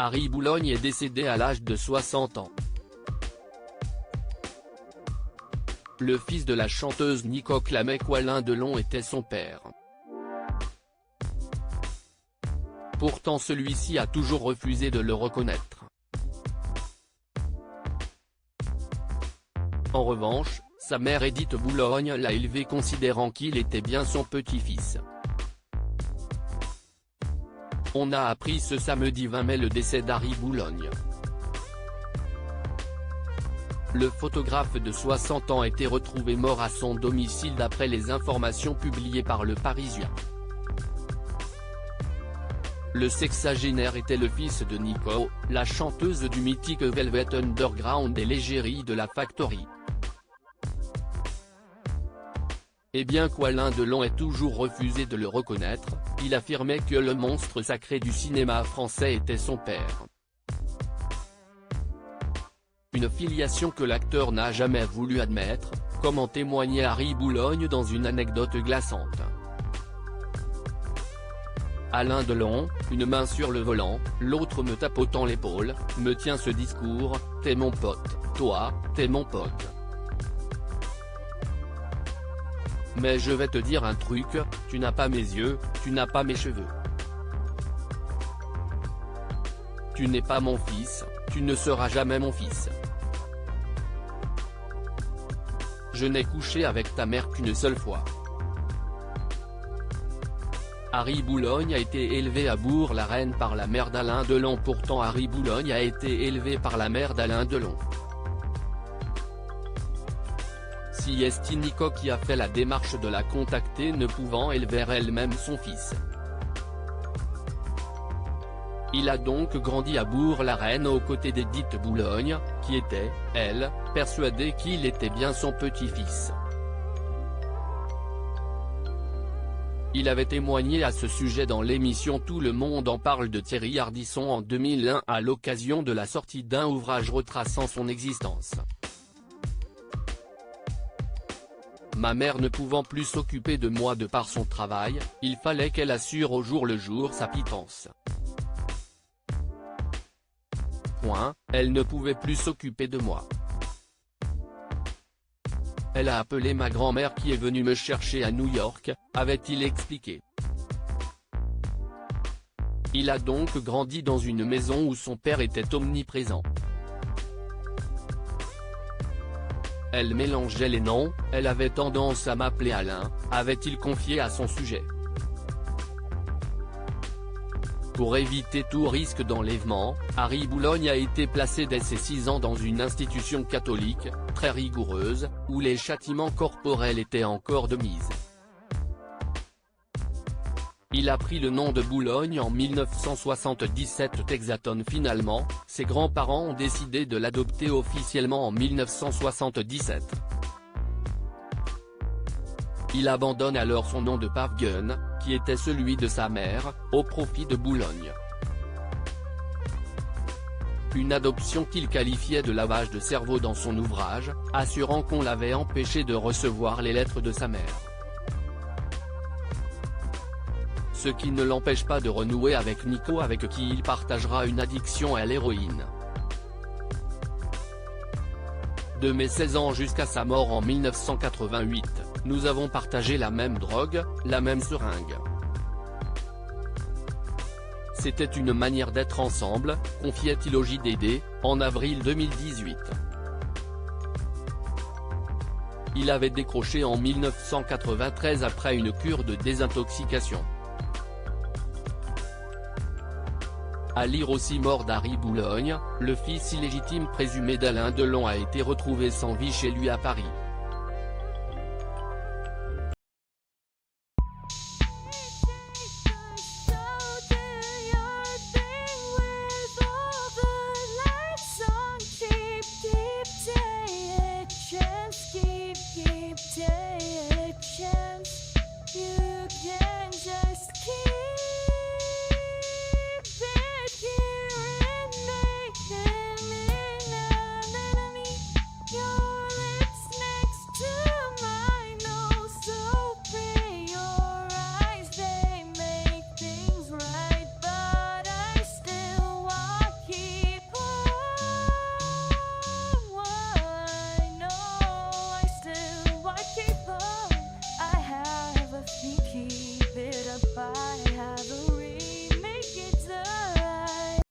Harry Boulogne est décédé à l'âge de 60 ans. Le fils de la chanteuse Nico clamait qu'Alain Delon était son père. Pourtant celui-ci a toujours refusé de le reconnaître. En revanche, sa mère Édith Boulogne l'a élevé considérant qu'il était bien son petit-fils. On a appris ce samedi 20 mai le décès d'Harry Boulogne. Le photographe de 60 ans a été retrouvé mort à son domicile d'après les informations publiées par Le Parisien. Le sexagénaire était le fils de Nico, la chanteuse du mythique Velvet Underground et l'égérie de la Factory. Et bien qu'Alain Delon ait toujours refusé de le reconnaître, il affirmait que le monstre sacré du cinéma français était son père. Une filiation que l'acteur n'a jamais voulu admettre, comme en témoignait Harry Boulogne dans une anecdote glaçante. Alain Delon, une main sur le volant, l'autre me tapotant l'épaule, me tient ce discours: t'es mon pote, toi, t'es mon pote. Mais je vais te dire un truc, tu n'as pas mes yeux, tu n'as pas mes cheveux. Tu n'es pas mon fils, tu ne seras jamais mon fils. Je n'ai couché avec ta mère qu'une seule fois. Harry Boulogne a été élevé à Bourg-la-Reine par la mère d'Alain Delon. Pourtant Harry Boulogne a été élevé par la mère d'Alain Delon. Si est Nico qui a fait la démarche de la contacter, ne pouvant élever elle-même son fils. Il a donc grandi à Bourg-la-Reine aux côtés d'Édith Boulogne, qui était, elle, persuadée qu'il était bien son petit-fils. Il avait témoigné à ce sujet dans l'émission Tout le monde en parle de Thierry Ardisson en 2001 à l'occasion de la sortie d'un ouvrage retraçant son existence. Ma mère ne pouvant plus s'occuper de moi de par son travail, il fallait qu'elle assure au jour le jour sa pitance. Elle ne pouvait plus s'occuper de moi. Elle a appelé ma grand-mère qui est venue me chercher à New York, avait-il expliqué. Il a donc grandi dans une maison où son père était omniprésent. Elle mélangeait les noms, elle avait tendance à m'appeler Alain, avait-il confié à son sujet. Pour éviter tout risque d'enlèvement, Harry Boulogne a été placé dès ses 6 ans dans une institution catholique, très rigoureuse, où les châtiments corporels étaient encore de mise. Il a pris le nom de Boulogne en 1977 Texaton. Finalement, ses grands-parents ont décidé de l'adopter officiellement en 1977. Il abandonne alors son nom de Pavgun, qui était celui de sa mère, au profit de Boulogne. Une adoption qu'il qualifiait de lavage de cerveau dans son ouvrage, assurant qu'on l'avait empêché de recevoir les lettres de sa mère. Ce qui ne l'empêche pas de renouer avec Nico, avec qui il partagera une addiction à l'héroïne. De mes 16 ans jusqu'à sa mort en 1988, nous avons partagé la même drogue, la même seringue. C'était une manière d'être ensemble, confiait-il au JDD, en avril 2018. Il avait décroché en 1993 après une cure de désintoxication. À lire aussi: mort d'Harry Boulogne, le fils illégitime présumé d'Alain Delon a été retrouvé sans vie chez lui à Paris.